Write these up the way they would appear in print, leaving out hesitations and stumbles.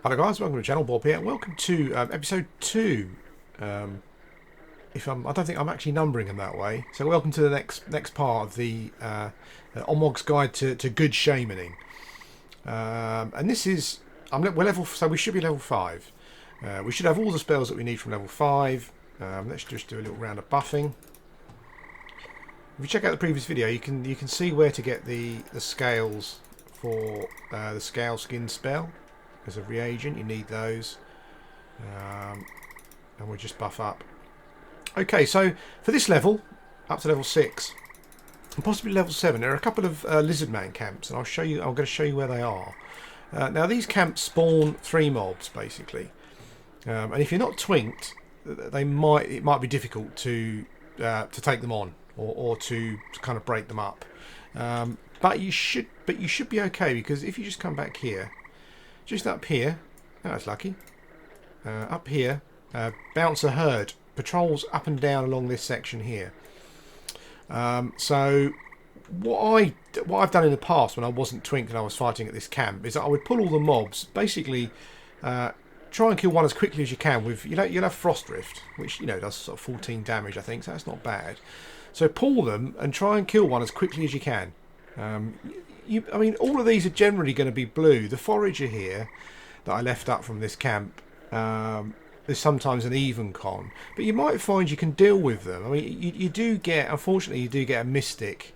Hello guys, welcome to the channel. Bob here. Welcome to episode 2. I don't think I'm actually numbering them that way. So welcome to the next part of the Omog's Guide to Good Shamaning. And this is we're level, so we should be level 5. We should have all the spells that we need from level 5. Let's just do a little round of buffing. If you check out the previous video, you can see where to get the scales for the scale skin spell. As a reagent, you need those, and we'll just buff up. Okay, so for this level, up to level 6, and possibly level 7, there are a couple of Lizardman camps, and I'm going to show you where they are. Now, these camps spawn 3 mobs basically, and if you're not twinked, it might be difficult to take them on or to kind of break them up. But you should be okay, because if you just come back here. Just up here, oh, that's lucky. Up here, Bouncer Herd patrols up and down along this section here. So what I've done in the past when I wasn't twinked and I was fighting at this camp is that I would pull all the mobs, basically try and kill one as quickly as you can with, you'll have Frost Rift, which does sort of 14 damage, I think, so that's not bad. So pull them and try and kill one as quickly as you can. I mean, all of these are generally going to be blue. The forager here that I left up from this camp is sometimes an even con, but you might find you can deal with them. I mean, you do get, unfortunately, you do get a mystic,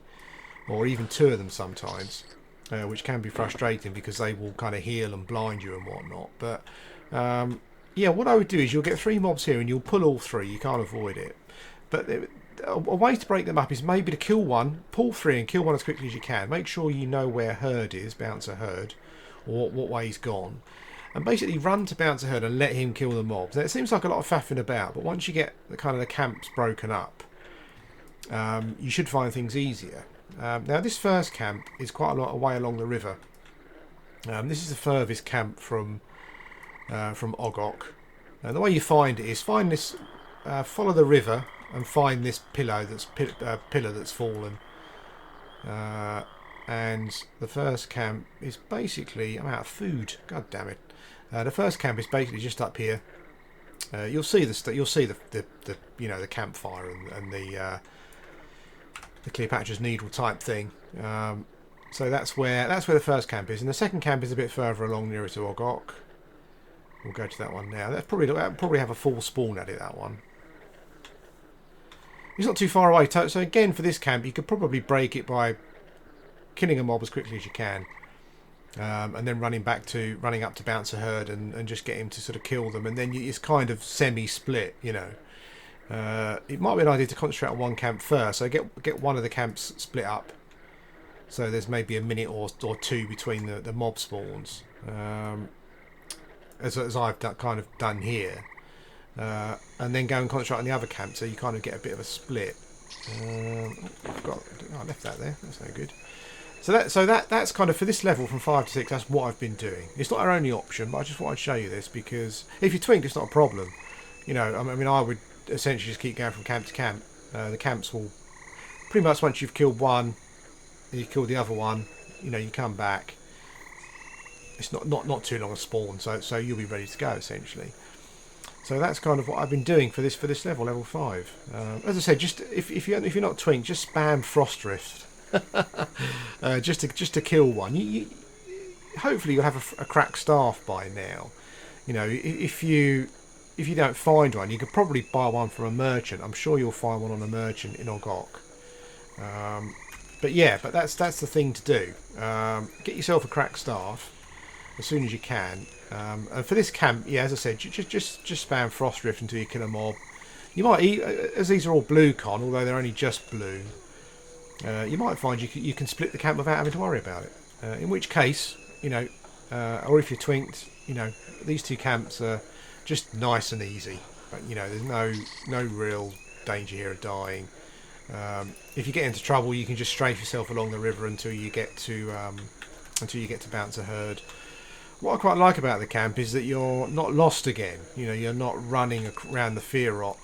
or even 2 of them sometimes, which can be frustrating because they will kind of heal and blind you and whatnot. But yeah, what I would do is you'll get 3 mobs here and you'll pull all 3. You can't avoid it. But a way to break them up is maybe to kill one, pull 3 and kill one as quickly as you can. Make sure you know where Herd is, Bouncer Herd, or what way he's gone. And basically run to Bouncer Herd and let him kill the mobs. Now, it seems like a lot of faffing about, but once you get the camps broken up, you should find things easier. Now, this first camp is quite a lot away along the river. This is the furthest camp from Ogok. And the way you find it is find this, follow the river, and find this pillar that's fallen. And the first camp is basically, I'm out of food. God damn it! The first camp is basically just up here. You'll see the campfire and the Cleopatra's Needle type thing. So that's where the first camp is, and the second camp is a bit further along, nearer to Ogok. We'll go to that one now. That'll probably have a full spawn at it. That one. It's not too far away, so again for this camp you could probably break it by killing a mob as quickly as you can, and then running up to Bouncer Herd and just get him to sort of kill them, and then it's kind of semi-split. It might be an idea to concentrate on one camp first, so get one of the camps split up, so there's maybe a minute or 2 between the mob spawns, as I've kind of done here. And then go and concentrate on the other camp, so you kind of get a bit of a split. I left that there. That's no good. So that's kind of, for this level from 5 to 6. That's what I've been doing. It's not our only option, but I just thought I'd show you this because if you're twinked, it's not a problem. I mean, I would essentially just keep going from camp to camp. The camps will pretty much, once you've killed one, you kill the other one. You come back. It's not too long a spawn, so you'll be ready to go essentially. So that's kind of what I've been doing for this level 5. As I said, just if you're not twinked, just spam Frost Rift, just to kill one. Hopefully you'll have a cracked staff by now. If you don't find one, you could probably buy one from a merchant. I'm sure you'll find one on a merchant in Ogok. But that's the thing to do. Get yourself a cracked staff as soon as you can. And for this camp, yeah, as I said, just spam Frost Rift until you kill a mob. You might, as these are all blue con, although they're only just blue, you might find you can split the camp without having to worry about it. In which case, or if you're twinked, these 2 camps are just nice and easy. But there's no real danger here of dying. If you get into trouble, you can just strafe yourself along the river until you get to Bouncer Herd. What I quite like about the camp is that you're not lost again. You're not running around the Fear Rot,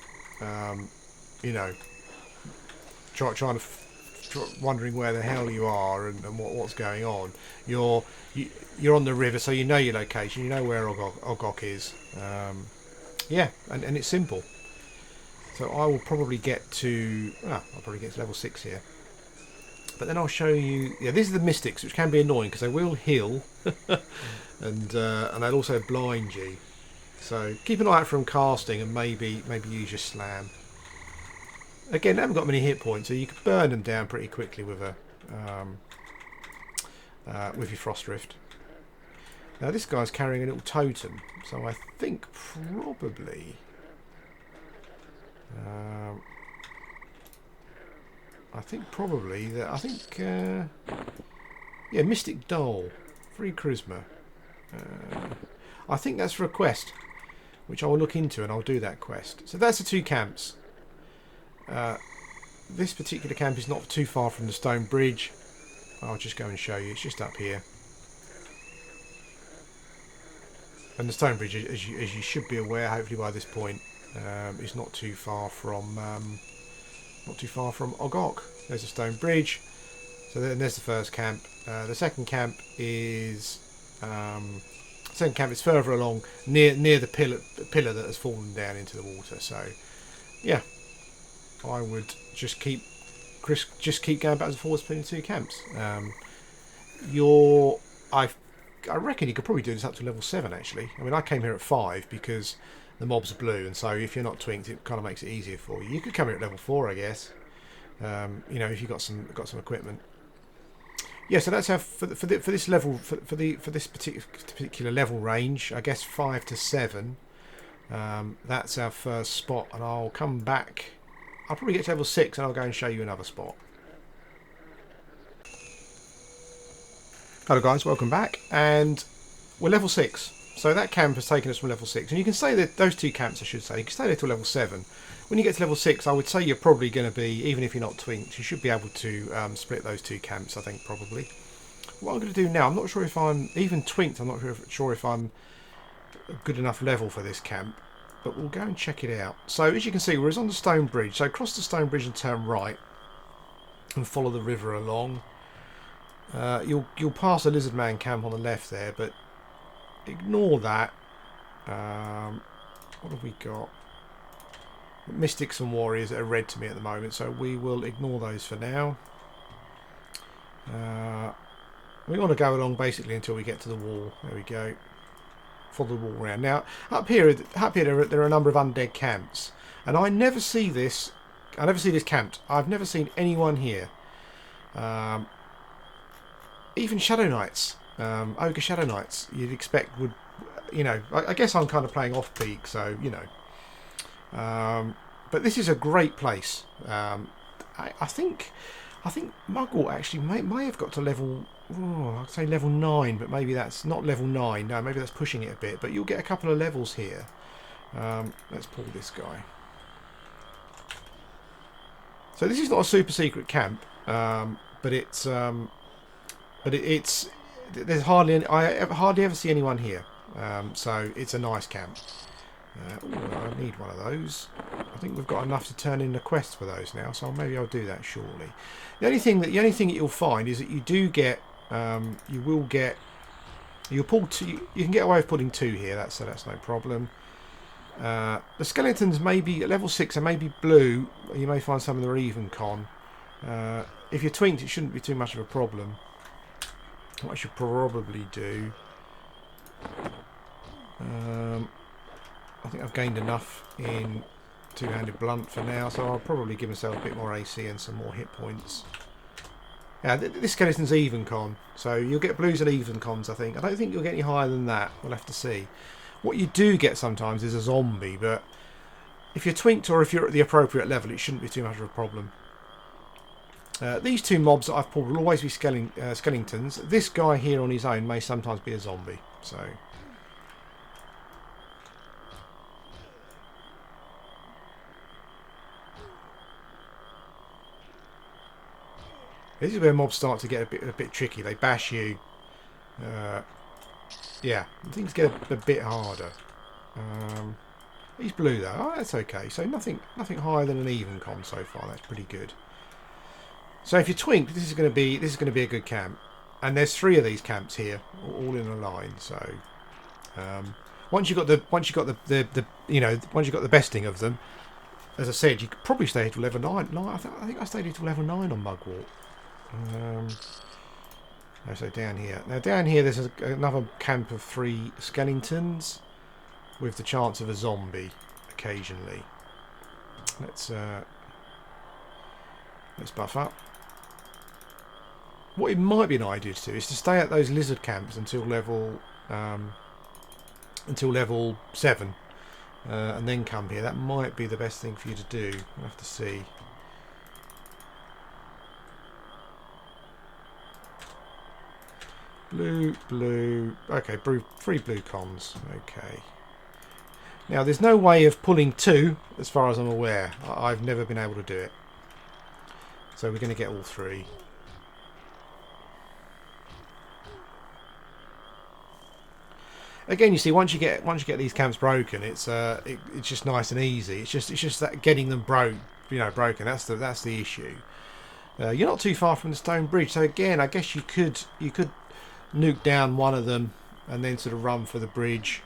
trying to wondering where the hell you are and what's going on, you're on the river, so you know your location, you know where Ogok is. Yeah, and it's simple. So I will probably get to... I'll probably get to level 6 here. But then I'll show you... Yeah, these are the mystics, which can be annoying because they will heal. and they'll also blind you. So keep an eye out for them casting and maybe use your slam. Again, they haven't got many hit points, so you can burn them down pretty quickly with your Frost Rift. Now this guy's carrying a little totem, so I think probably... yeah, Mystic Doll, 3 charisma. I think that's for a quest, which I will look into, and I'll do that quest. So that's the 2 camps. This particular camp is not too far from the stone bridge. I'll just go and show you. It's just up here. And the stone bridge, as you should be aware, hopefully by this point, is not too far from Ogok. There's a stone bridge. So then there's the first camp. The second camp is further along, near the pillar that has fallen down into the water. So yeah, I would just keep going back and forwards between the 2 camps. I reckon you could probably do this up to level 7 actually. I mean, I came here at 5 because the mobs are blue, and so if you're not twinked, it kind of makes it easier for you. You could come here at level 4, I guess. You know, if you've got some equipment. Yeah, so that's how for this level for this particular level range, I guess 5 to 7. That's our first spot, and I'll come back. I'll probably get to level 6, and I'll go and show you another spot. Hello guys, welcome back, and we're level 6. So that camp has taken us from level 6, and you can stay there. Those 2 camps, I should say, you can stay there till level 7. When you get to level 6, I would say you're probably going to be, even if you're not twinked, you should be able to split those 2 camps, I think, probably. What I'm going to do now, I'm not sure if I'm, even twinked, I'm not sure if I'm a good enough level for this camp, but we'll go and check it out. So as you can see, we're on the stone bridge, so cross the stone bridge and turn right, and follow the river along. You'll pass a lizard man camp on the left there, but ignore that. What have we got? Mystics and warriors that are red to me at the moment, so we will ignore those for now. We want to go along basically until we get to the wall. There we go. Follow the wall around. Now up here there are a number of undead camps, and I never see this. I never see this camped. I've never seen anyone here. Even Shadow Knights, Ogre Shadow Knights, you'd expect would, you know, I guess I'm kind of playing off peak, so, you know. But this is a great place. I think Mugwort actually may have got to level, I'd say level 9, but maybe that's not level 9. No, maybe that's pushing it a bit. But you'll get a couple of levels here. Let's pull this guy. So this is not a super secret camp, but it's there's I hardly ever see anyone here, so it's a nice camp. I need one of those. I think we've got enough to turn in the quest for those now, so maybe I'll do that shortly. The only thing that you'll find is that you do get you'll pull 2. You can get away with pulling 2 here. That's no problem. The skeletons may be at level 6. They may be blue. You may find some of them are even con. If you're twinked, it shouldn't be too much of a problem. What I should probably do, I think I've gained enough in 2-handed blunt for now, so I'll probably give myself a bit more AC and some more hit points. Yeah, this skeleton's even con, so you'll get blues and even cons, I think. I don't think you'll get any higher than that. We'll have to see. What you do get sometimes is a zombie, but if you're twinked or if you're at the appropriate level, it shouldn't be too much of a problem. These 2 mobs that I've pulled will always be skeletons. This guy here on his own may sometimes be a zombie. So this is where mobs start to get a bit tricky. They bash you. Yeah, things get a bit harder. He's blue though. Oh, that's okay. So nothing higher than an even con so far. That's pretty good. So if you twink, this is going to be a good camp. And there's 3 of these camps here, all in a line. So once you got the you know, once you got the besting of them, as I said, you could probably stay to level 9. No, I think I stayed here to level 9 on Mugwort. So down here. Now down here there's another camp of 3 skeletons with the chance of a zombie occasionally. Let's buff up. What it might be an idea to do is to stay at those lizard camps until level 7, and then come here. That might be the best thing for you to do. We'll have to see. Blue. Okay, 3 blue cons. Okay. Now, there's no way of pulling 2, as far as I'm aware. I've never been able to do it. So we're going to get all 3. Again, you see, once you get these camps broken, it's just nice and easy. It's just that getting them broken. That's the issue. You're not too far from the stone bridge, so again, I guess you could nuke down one of them and then sort of run for the bridge.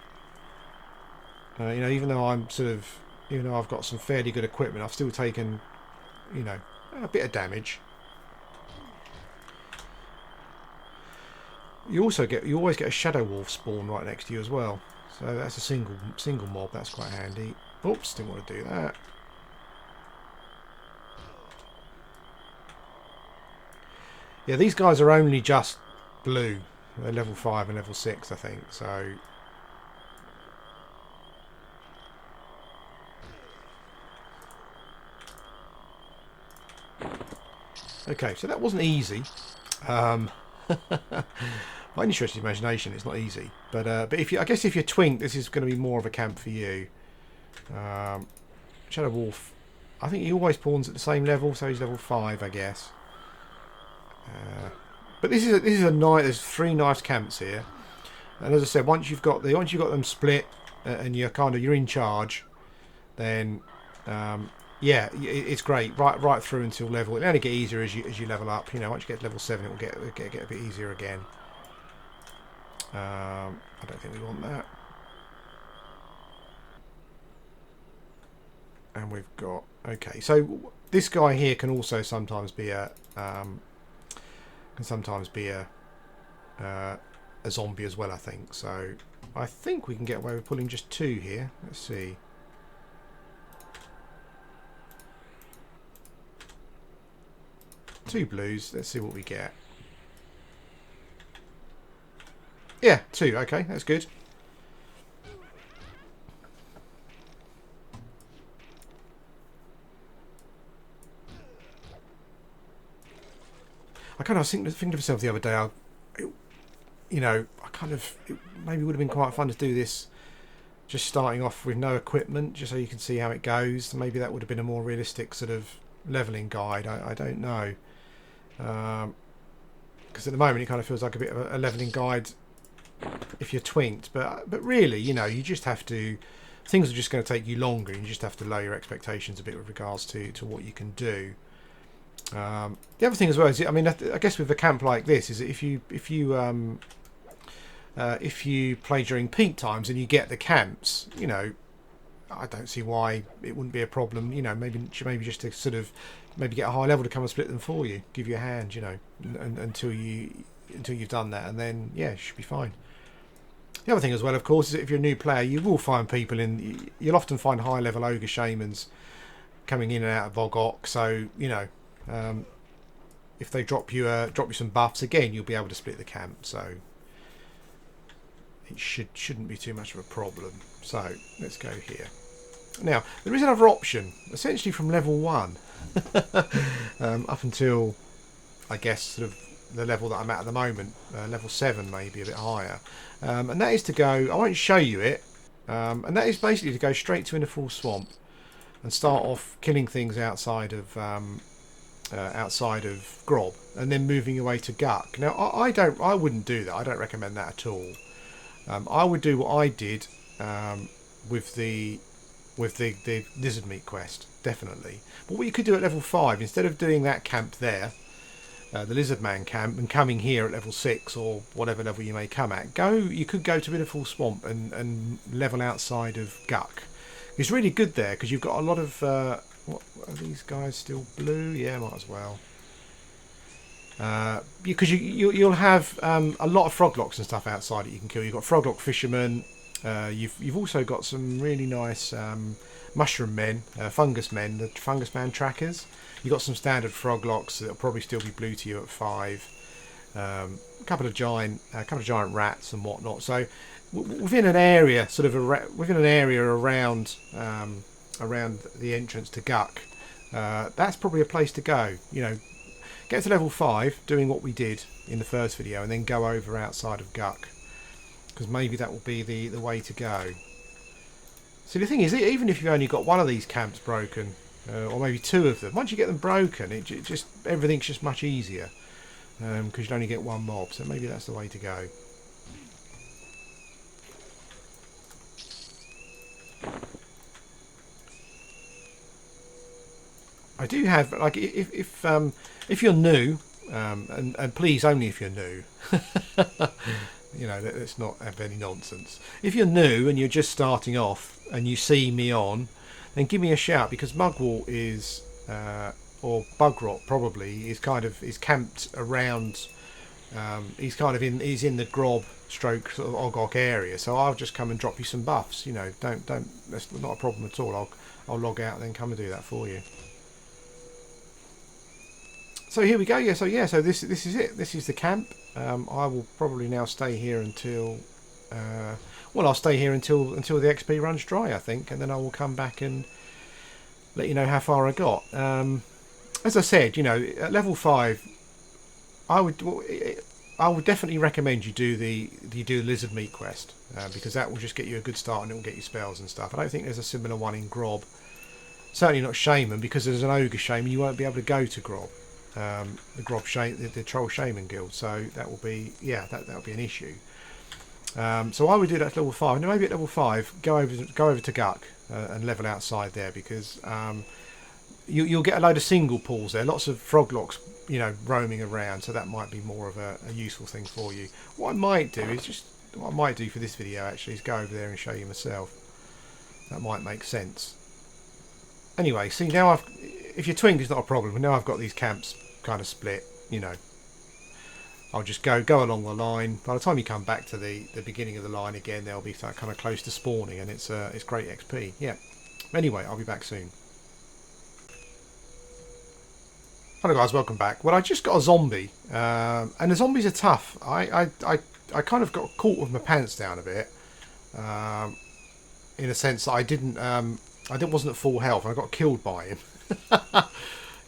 Even though I've got some fairly good equipment, I've still taken, a bit of damage. You always get a shadow wolf spawn right next to you as well. So that's a single mob. That's quite handy. Oops, didn't want to do that. Yeah, these guys are only just blue. They're level 5 and level 6, I think. So okay, so that wasn't easy. By any stretch of the imagination, it's not easy. But I guess if you're twink, this is going to be more of a camp for you. Shadow Wolf, I think he always spawns at the same level, so he's level 5, I guess. But this is a nice. There's 3 nice camps here, and as I said, once you've got them split and you're in charge, then yeah, it's great right through until level. It'll only get easier as you level up. Once you get to level 7, it will get a bit easier again. I don't think we want that. And we've got so this guy here can also sometimes be a zombie as well, I think. So I think we can get away with pulling just 2 here. Let's see. Two blues. Let's see what we get. Yeah, 2. Okay, that's good. I was thinking to myself the other day, it maybe would have been quite fun to do this just starting off with no equipment, just so you can see how it goes. Maybe that would have been a more realistic sort of leveling guide. I don't know. Because at the moment it kind of feels like a bit of a leveling guide if you're twinked, but really, you just have to. Things are just going to take you longer, and you just have to lower your expectations a bit with regards to what you can do. The other thing as well is, I guess with a camp like this, is that if you play during peak times and you get the camps, I don't see why it wouldn't be a problem. Maybe just to sort of get a high level to come and split them for you, give you a hand, until you've done that, and then yeah, it should be fine. The other thing as well, of course, is that if you're a new player, you will find people you'll often find high level ogre shamans coming in and out of Vogok. So if they drop you some buffs, again, you'll be able to split the camp. So it shouldn't be too much of a problem. So let's go here. Now there is another option, essentially from level 1 up until, I guess, sort of the level that I'm at the moment, level 7, maybe a bit higher, and that is to go. I won't show you it, and that is basically to go straight to Innerfall Swamp and start off killing things outside of Grob, and then moving away to Guck. Now I wouldn't do that. I don't recommend that at all. I would do what I did with the lizard meat quest, definitely. But what you could do at level 5, instead of doing that camp there, the Lizard Man camp, and coming here at level 6 or whatever level you may come at, you could go to Bitterfall Swamp and level outside of Guck. It's really good there because you've got a lot of what are these guys still blue? Yeah, might as well. Because you'll have a lot of froglocks and stuff outside that you can kill. You've got froglock fishermen. You've also got some really nice mushroom men, fungus men, the fungus man trackers. You've got some standard froglocks that'll probably still be blue to you at 5. A couple of giant rats and whatnot. So within an area, within an area around the entrance to Guck, that's probably a place to go. You know, get to level 5, doing what we did in the first video, and then go over outside of Guck, because maybe that will be the way to go. So the thing is, even if you've only got one of these camps broken, or maybe 2 of them, once you get them broken, everything's just much easier, because you'd only get 1 mob. So maybe that's the way to go. I do have, like, if you're new, and please only if you're new, you know, let's not have any nonsense. If you're new and you're just starting off and you see me on, then give me a shout, because Mugwort is, or Bugrot probably, is camped around. He's in the Grob stroke sort of Ogok area, so I'll just come and drop you some buffs. You know, don't. That's not a problem at all. I'll log out and then come and do that for you. So here we go. So this is it. This is the camp. I will probably now stay here until I'll stay here until the XP runs dry, I think, and then I will come back and let you know how far I got. As I said, you know, at level 5, I would definitely recommend you do the lizard meat quest, because that will just get you a good start and it will get you spells and stuff. I don't think there's a similar one in Grob. Certainly not Shaman, because there's an ogre Shaman, you won't be able to go to Grob. The Grob the Troll Shaman Guild, so that will be that'll be an issue. So I would do that at level 5, and maybe at level 5 go over to Guck and level outside there, because you'll get a load of single pools there, lots of froglocks, you know, roaming around, so that might be more of a useful thing for you. What I might do for this video actually is go over there and show you myself. That might make sense. Anyway, see, now if you're twinked, it's not a problem. Now I've got these camps kind of split, you know. I'll just go along the line. By the time you come back to the beginning of the line again, they'll be kind of close to spawning, and it's great XP. Yeah. Anyway, I'll be back soon. Hello guys, welcome back. Well, I just got a zombie, and the zombies are tough. I kind of got caught with my pants down a bit, in a sense that I wasn't at full health, and I got killed by him.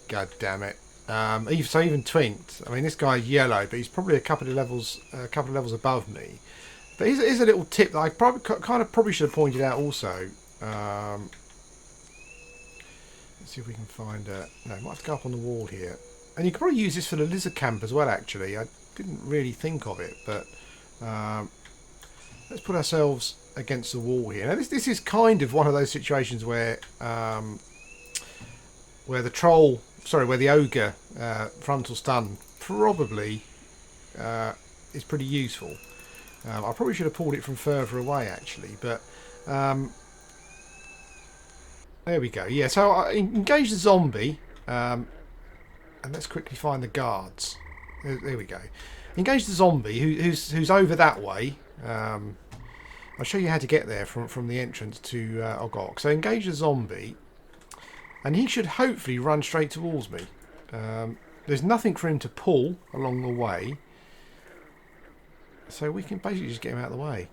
God damn it. So even twinked. I mean, this guy's yellow, but he's probably a couple of levels above me. But here's a little tip that I probably should have pointed out also. Let's see if we can find no, I might have to go up on the wall here. And you could probably use this for the lizard camp as well, actually. I didn't really think of it, but let's put ourselves against the wall here. Now this is kind of one of those situations where the ogre frontal stun probably is pretty useful. I probably should have pulled it from further away actually, but there we go. Yeah, so I engage the zombie, and let's quickly find the guards. There we go. Engage the zombie who's over that way. I'll show you how to get there from the entrance to Ogok. So engage the zombie, and he should hopefully run straight towards me. There's nothing for him to pull along the way, so we can basically just get him out of the way.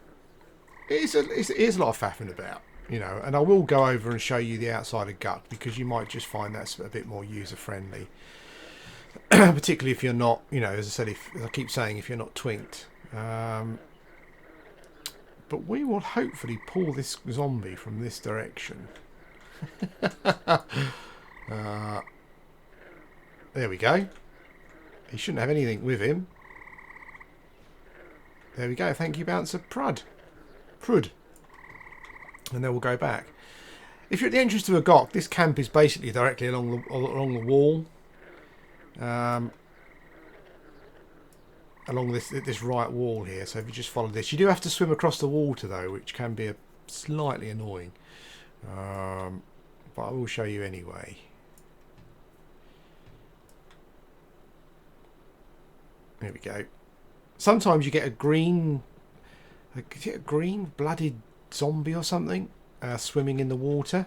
It is a lot of faffing about, you know, and I will go over and show you the outside of Guck, because you might just find that's a bit more user-friendly. Particularly if you're not, you know, as I said, as I keep saying, if you're not twinked. But we will hopefully pull this zombie from this direction. There we go. He shouldn't have anything with him. There we go. Thank you, Bouncer Prud. And then we'll go back. If you're at the entrance to Ogok, this camp is basically directly along the wall. along this right wall here. So if you just follow this, you do have to swim across the water though, which can be slightly annoying. But I will show you anyway. There we go. Sometimes you get a green blooded zombie or something swimming in the water.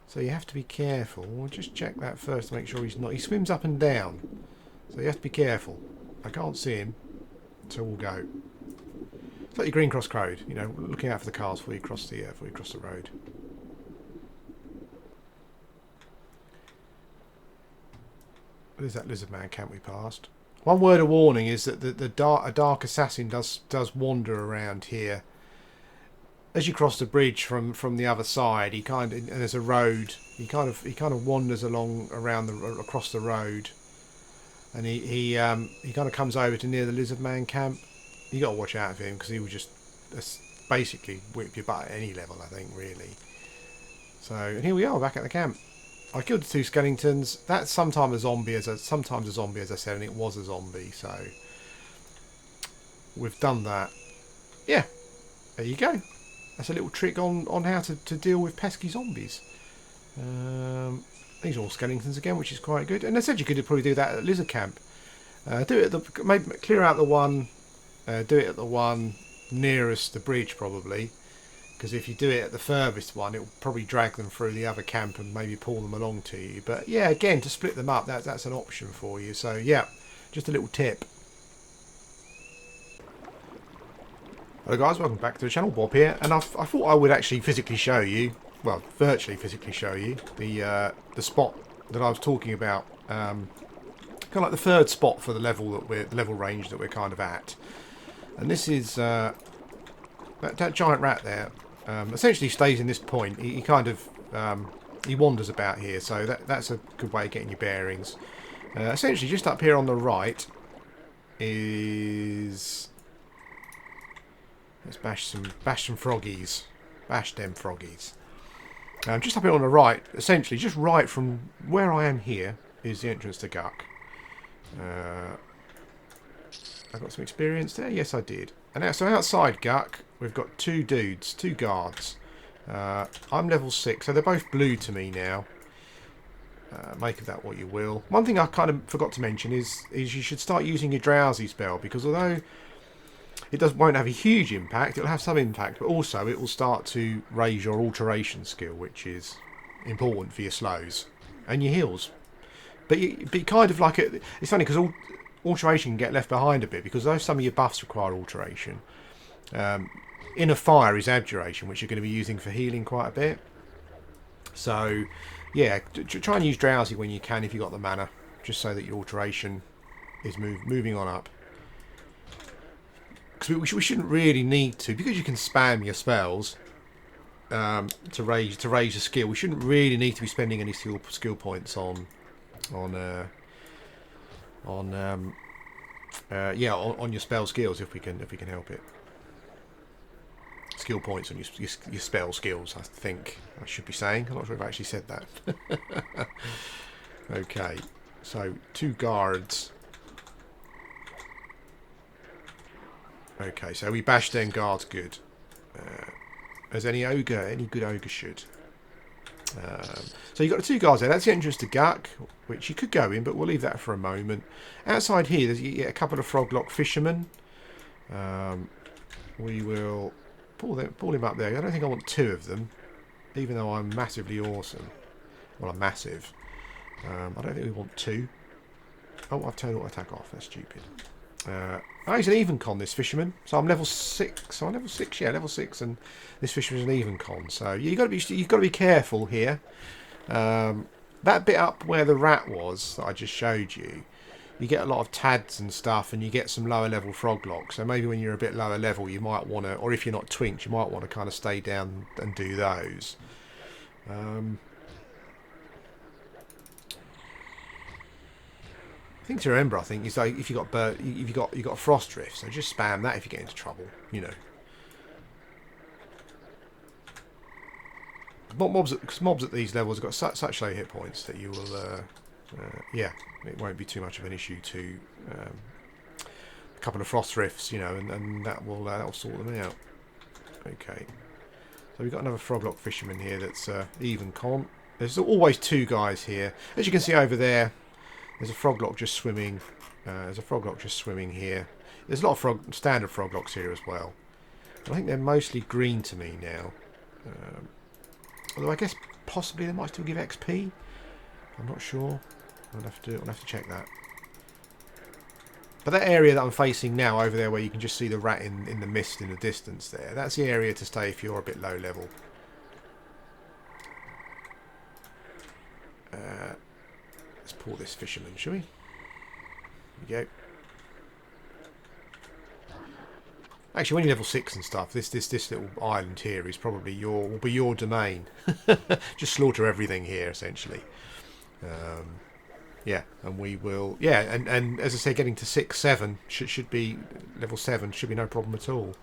So you have to be careful. We'll just check that first to make sure he's not. He swims up and down. So you have to be careful. I can't see him. So we'll go. It's like your Green Cross Road, you know, looking out for the cars before you cross the road. There's that lizard man camp we passed. One word of warning is that a dark assassin does wander around here. As you cross the bridge from the other side, and there's a road. He kind of wanders across the road, and he kind of comes over to near the lizard man camp. You got to watch out for him because he will just basically whip your butt at any level, I think, really. So and here we are back at the camp. I killed the 2 skeletons. That's sometimes a zombie, as I said, and it was a zombie. So we've done that. Yeah, there you go. That's a little trick on how to deal with pesky zombies. These are all skeletons again, which is quite good. And I said you could probably do that at Lizard Camp. Do it at maybe clear out the one. Do it at the one nearest the bridge, probably. Because if you do it at the furthest one, it will probably drag them through the other camp and maybe pull them along to you. But yeah, again, to split them up, that's an option for you. So yeah, just a little tip. Hello guys, welcome back to the channel. Bob here, and I thought I would actually physically show you, well, virtually physically show you the spot that I was talking about. Kind of like the third spot for the level range that we're kind of at. And this is that giant rat there. Essentially stays in this point. He kind of he wanders about here, so that's a good way of getting your bearings. Essentially, just up here on the right is, let's bash some froggies, bash them froggies. Just up here on the right, essentially, just right from where I am here is the entrance to Guck. I got some experience there. Yes, I did. And now, so outside Guck, we've got 2 dudes, 2 guards. I'm level 6, so they're both blue to me now. Make of that what you will. One thing I kind of forgot to mention is you should start using your drowsy spell, because although it won't have a huge impact, it'll have some impact, but also it will start to raise your alteration skill, which is important for your slows and your heals. But you kind of like it. It's funny because alteration can get left behind a bit, because though some of your buffs require alteration, Inner Fire is abjuration, which you're going to be using for healing quite a bit. So yeah, try and use drowsy when you can if you've got the mana, just so that your alteration is moving on up. Because we shouldn't really need to, because you can spam your spells to raise the skill. We shouldn't really need to be spending any skill points on your spell skills if we can help it. Skill points on your spell skills, I think I should be saying. I'm not sure if I actually said that. Okay, so 2 guards. Okay, so we bashed them guards good. As any good ogre should. So you've got the 2 guards there. That's the entrance to Guck, which you could go in, but we'll leave that for a moment. Outside here, you get a couple of Froglock fishermen. We will pull him up there. I don't think I want 2 of them, even though I'm massively awesome. Well, I'm massive. I don't think we want 2. Oh, I've turned auto attack off. That's stupid. He's an even con, this fisherman. So I'm level 6. So I'm level 6, yeah, level 6, and this fisherman's an even con. So you've got to be careful here. That bit up where the rat was that I just showed you, you get a lot of tads and stuff, and you get some lower level Froglocks. So maybe when you're a bit lower level, you might want to, or if you're not twinked, you might want to kind of stay down and do those. Thing to remember, I think, is like if you got frost drift, so just spam that if you get into trouble, you know. Mobs at these levels have got such low hit points that you will, yeah, it won't be too much of an issue to a couple of frost rifts, you know, and that'll sort them out. Okay. So we've got another froglock fisherman here that's even con. There's always two guys here. As you can see over there, there's a froglock just swimming. There's a froglock just swimming here. There's a lot of standard froglocks here as well. I think they're mostly green to me now. Although I guess possibly they might still give XP. I'm not sure. I'll have to check that. But that area that I'm facing now over there, where you can just see the rat in the mist in the distance there, that's the area to stay if you're a bit low level. Let's pull this fisherman, shall we? There we go. Actually, when you're level 6 and stuff, this little island here is probably will be your domain. Just slaughter everything here, essentially. Yeah, and we will. Yeah, and as I say, getting to 6, 7 should be level 7 should be no problem at all.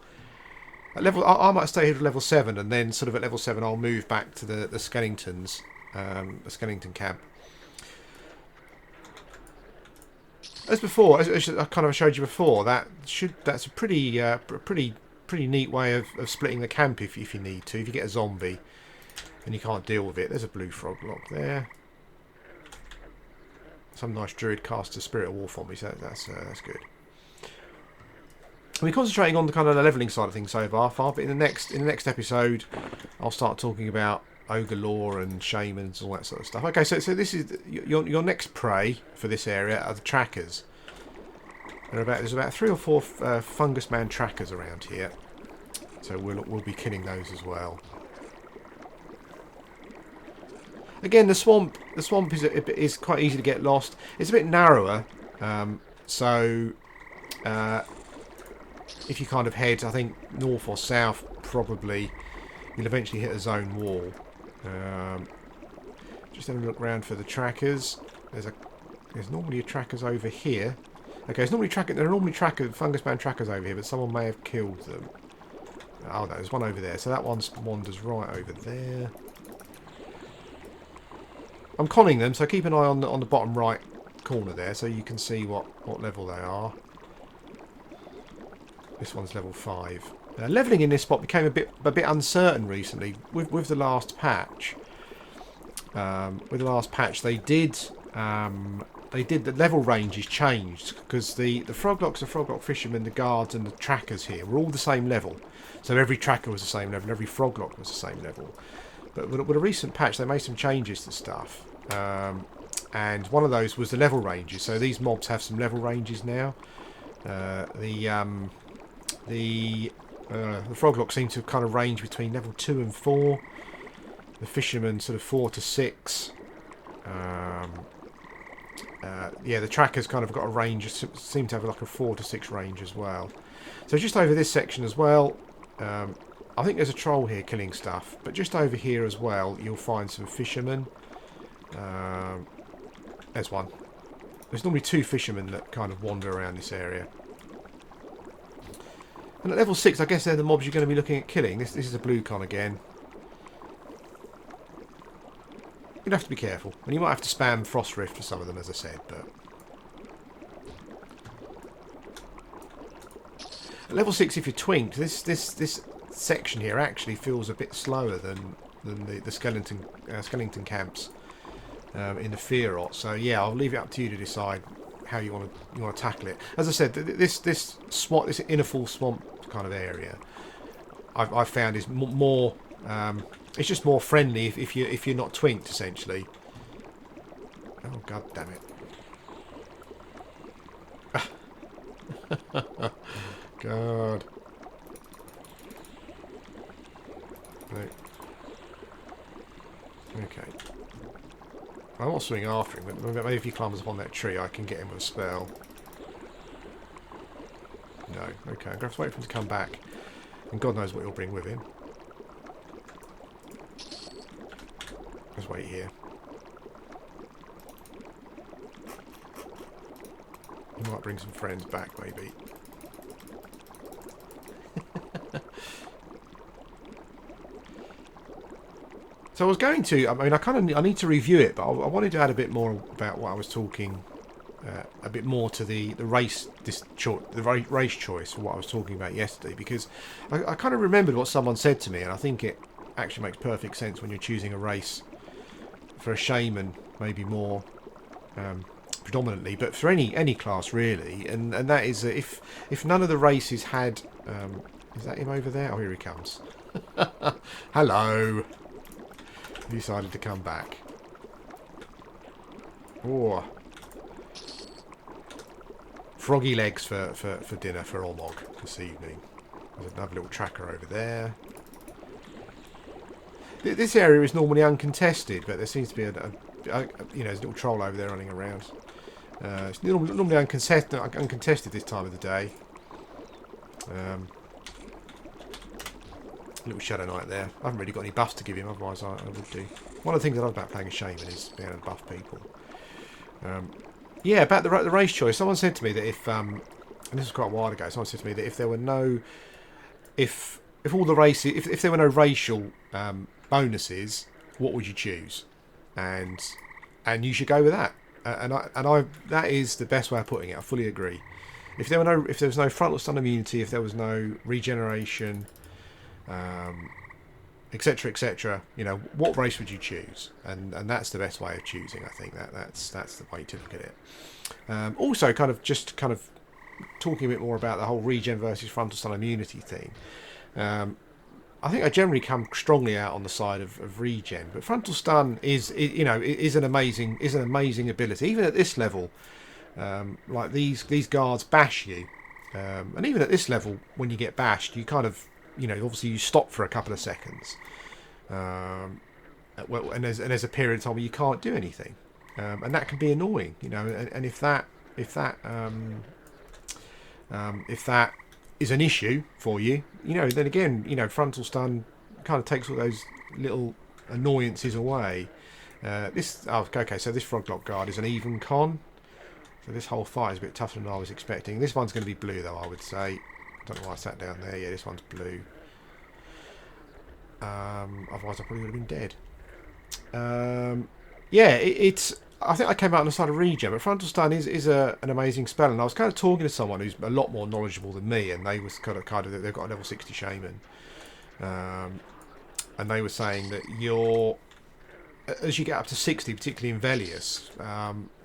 At I might stay here at level 7, and then sort of at level 7 I'll move back to the Skellingtons, the Skellington camp. As before, as I kind of showed you before, that's a pretty neat way of splitting the camp if you need to. If you get a zombie and you can't deal with it, there's a blue froglock there. Some nice druid cast a Spirit of War for me, so that's good. We're concentrating on the kind of the leveling side of things so far, but in the next episode, I'll start talking about ogre lore and shamans and all that sort of stuff. Okay, so this is your next prey for this area are the trackers. There's about 3 or 4 fungus man trackers around here, so we'll be killing those as well. Again, the swamp is quite easy to get lost. It's a bit narrower, so if you kind of head, I think, north or south, probably you'll eventually hit a zone wall. Just having a look around for the trackers. There's normally trackers over here. Okay, there are normally fungus man trackers over here, but someone may have killed them. Oh no, there's one over there. So that one wanders right over there. I'm conning them, so keep an eye on the bottom right corner there, so you can see what level they are. This one's level 5. Leveling in this spot became a bit uncertain recently with the last patch. With the last patch, the level ranges changed because the froglocks, the froglock fishermen, the guards, and the trackers here were all the same level. So every tracker was the same level, every froglock was the same level. But with a recent patch, they made some changes to stuff, and one of those was the level ranges. So these mobs have some level ranges now. The froglock seem to kind of range between level 2 and 4. The fishermen sort of 4 to 6. Yeah, the trackers kind of got a range. Seem to have like a 4 to 6 range as well. So just over this section as well. I think there's a troll here killing stuff, but just over here as well, you'll find some fishermen. There's one. There's normally 2 fishermen that kind of wander around this area. And at level 6, I guess they're the mobs you're going to be looking at killing. This is a blue con again. You'd have to be careful, and you might have to spam Frost Rift for some of them, as I said. But at level 6, if you're twinked, this section here actually feels a bit slower than the Skellington camps in the Fearot. So yeah, I'll leave it up to you to decide how you want to tackle it. As I said, this inner full swamp kind of area, I've found is more. It's just more friendly if you're not twinked, essentially. Oh god damn it! God. Right. Okay. I want to swing after him, but maybe if he climbs up on that tree, I can get him with a spell. No. Okay, I'm going to have to wait for him to come back. And God knows what he'll bring with him. Let's wait here. He might bring some friends back, maybe. So I was going to, I mean, I need to review it, but I wanted to add a bit more about what I was talking a bit more to the race race choice for what I was talking about yesterday, because I kind of remembered what someone said to me, and I think it actually makes perfect sense when you're choosing a race for a shaman, maybe more predominantly, but for any class really, and that is that if none of the races had is that him over there? Oh, here he comes. Hello. He decided to come back. Oh, froggy legs for dinner for Ormog this evening. There's another little tracker over there. This area is normally uncontested, but there seems to be there's a little troll over there running around. It's normally uncontested this time of the day. Little Shadow Knight there. I haven't really got any buffs to give him, otherwise I would do. One of the things I love about playing a shaman is being able to buff people. Yeah, about the race choice. Someone said to me that if, and this was quite a while ago, someone said to me that if there were no, if all the races, if there were no racial bonuses, what would you choose? And you should go with that. And I that is the best way of putting it. I fully agree. If there was no frontal stun immunity, if there was no regeneration, etc., etc., what race would you choose? And that's the best way of choosing. I think that's the way to look at it. Also, kind of talking a bit more about the whole regen versus frontal stun immunity thing. I think I generally come strongly out on the side of regen, but frontal stun is an amazing ability. Even at this level, like these guards bash you, and even at this level, when you get bashed, you kind of obviously you stop for a couple of seconds, and there's a period of time where you can't do anything, and that can be annoying, and if that is an issue for you, then again, frontal stun kind of takes all those little annoyances away. So this Froglock guard is an even con, so this whole fight is a bit tougher than I was expecting. This one's going to be blue though, I would say. I don't know why I sat down there. Yeah, this one's blue. Otherwise I probably would have been dead. It's I think I came out on the side of regen, but frontal stun is an amazing spell, and I was kind of talking to someone who's a lot more knowledgeable than me, and they was kind of they've got a level 60 shaman, and they were saying that as you get up to 60, particularly in Velius,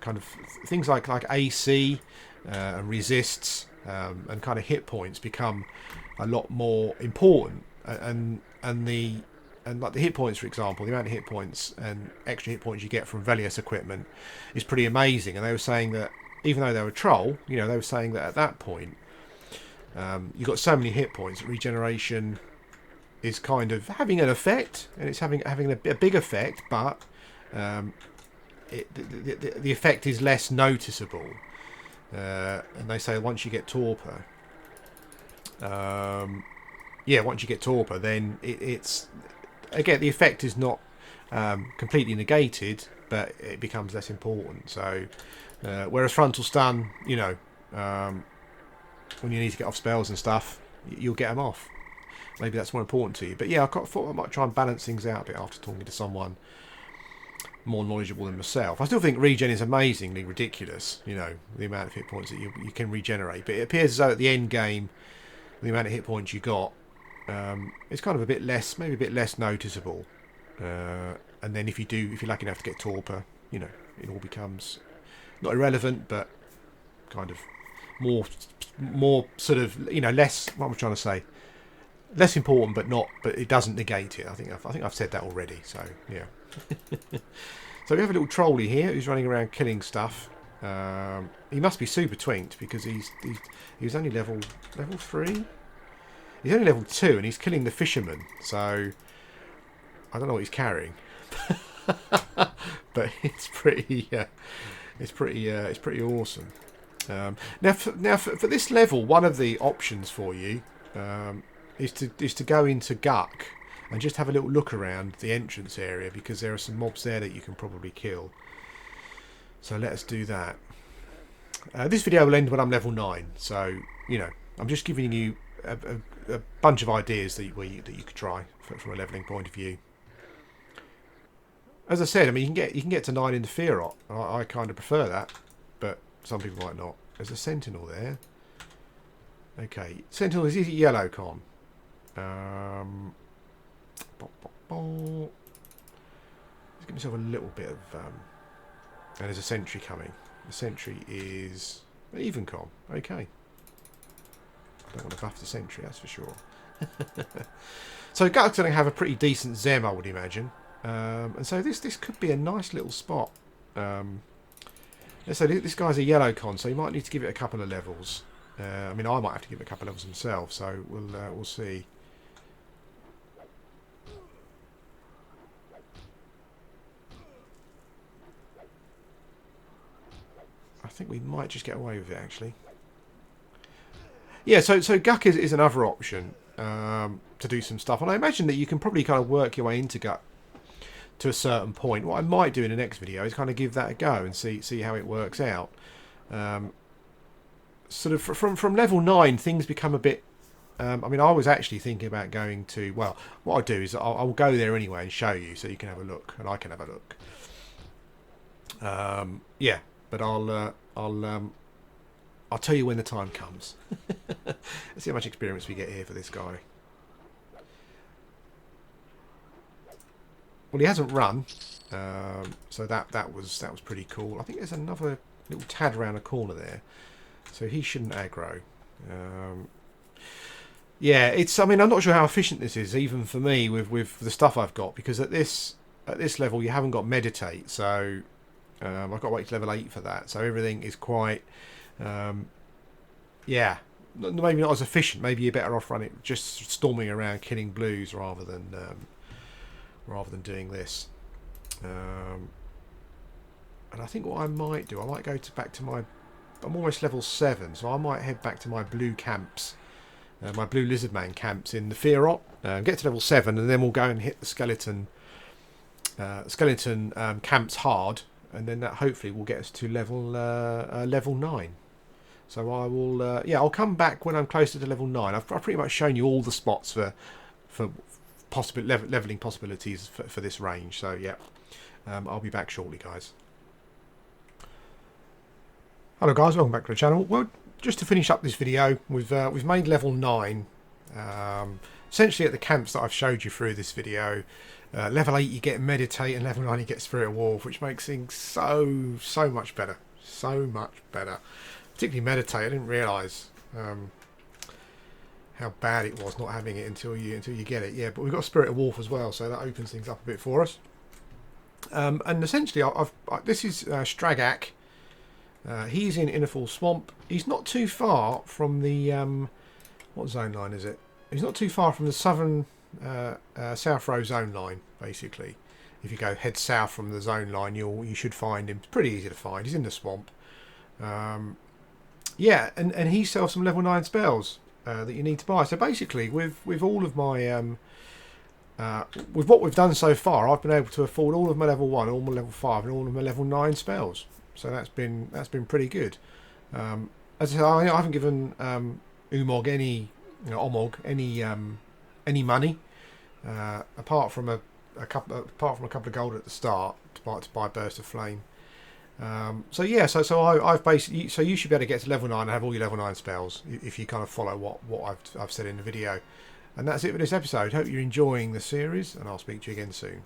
kind of things like AC and resists and kind of hit points become a lot more important, and like the hit points, for example, the amount of hit points and extra hit points you get from Velius equipment is pretty amazing. And they were saying that even though they were troll, they were saying that at that point, you've got so many hit points that regeneration is kind of having an effect, and it's having a big effect, but the effect is less noticeable. And they say once you get torpor, once you get torpor, then it's again the effect is not completely negated, but it becomes less important. So whereas frontal stun, when you need to get off spells and stuff, you'll get them off. Maybe that's more important to you. But yeah, I thought I might try and balance things out a bit after talking to someone more knowledgeable than myself. I still think regen is amazingly ridiculous, the amount of hit points that you can regenerate. But it appears as though at the end game, the amount of hit points you got, it's kind of maybe a bit less noticeable. And then if you're lucky enough to get torpor, it all becomes not irrelevant, but kind of more sort of less. What am I trying to say? Less important, but it doesn't negate it. I think I've said that already. So yeah. So we have a little trolley here who's running around killing stuff. He must be super twinked because he was only level 3. He's only level 2 and he's killing the fisherman. So I don't know what he's carrying, but it's pretty awesome. Now for this level, one of the options for you is to go into Guck and just have a little look around the entrance area, because there are some mobs there that you can probably kill. So let us do that. This video will end when I'm level 9, so I'm just giving you a bunch of ideas that you could try from a leveling point of view. As I said, I mean you can get to 9 in the Fearot. I kind of prefer that, but some people might not. There's a Sentinel there. Okay, Sentinel is yellow con. Let's give myself a little bit of... and there's a sentry coming. The sentry is even con. Okay. I don't want to buff the sentry, that's for sure. So Gut's going to have a pretty decent Zem, I would imagine. And so this could be a nice little spot. Let's say this guy's a yellow con, so you might need to give it a couple of levels. I mean, I might have to give it a couple of levels himself, so we'll see. I think we might just get away with it, actually. Yeah, so Guk is another option to do some stuff, and I imagine that you can probably kind of work your way into Guk to a certain point. What I might do in the next video is kind of give that a go and see how it works out. Sort of from level 9, things become a bit... I mean, I was actually thinking about going to... Well, what I'll do is I'll go there anyway and show you so you can have a look, and I can have a look. Yeah, but I'll tell you when the time comes. Let's see how much experience we get here for this guy. Well, he hasn't run, so that was pretty cool. I think there's another little tad around the corner there, so he shouldn't aggro. Yeah, it's... I mean, I'm not sure how efficient this is, even for me with the stuff I've got, because at this level you haven't got meditate, so I've got to wait to level 8 for that. So everything is quite... yeah, maybe not as efficient. Maybe you're better off running just storming around killing blues rather than doing this. And I think what I might do, I might go back to my... I'm almost level 7, so I might head back to my blue camps, my blue Lizardman camps in the Fearot, get to level 7, and then we'll go and hit the skeleton camps hard, and then that hopefully will get us to level 9. So I will, yeah, I'll come back when I'm closer to level 9. I've pretty much shown you all the spots for possible leveling possibilities for this range. So yeah, I'll be back shortly, guys. Hello guys, welcome back to the channel. Well, just to finish up this video, we've made level 9. Essentially at the camps that I've showed you through this video. Level 8 you get meditate, and level 9 you get spirit of wolf, which makes things so much better. So much better. Particularly meditate. I didn't realise how bad it was not having it until you get it. Yeah, but we've got spirit of wolf as well, so that opens things up a bit for us. And essentially, this is Stragak. He's in Innerfall Swamp. He's not too far from the what zone line is it? He's not too far from the southern South Row zone line. Basically, if you head south from the zone line, you should find him. It's pretty easy to find. He's in the swamp. Yeah, and he sells some level 9 spells that you need to buy. So basically, with all of my with what we've done so far, I've been able to afford all of my level 1, all my level 5, and all of my level 9 spells. So that's been pretty good. As I said, I haven't given Umog Omog any money apart from a couple of gold at the start to buy Burst of Flame. So yeah, so I've basically, so you should be able to get to level 9 and have all your level 9 spells if you kind of follow what I've said in the video. And that's it for this episode. Hope you're enjoying the series, and I'll speak to you again soon.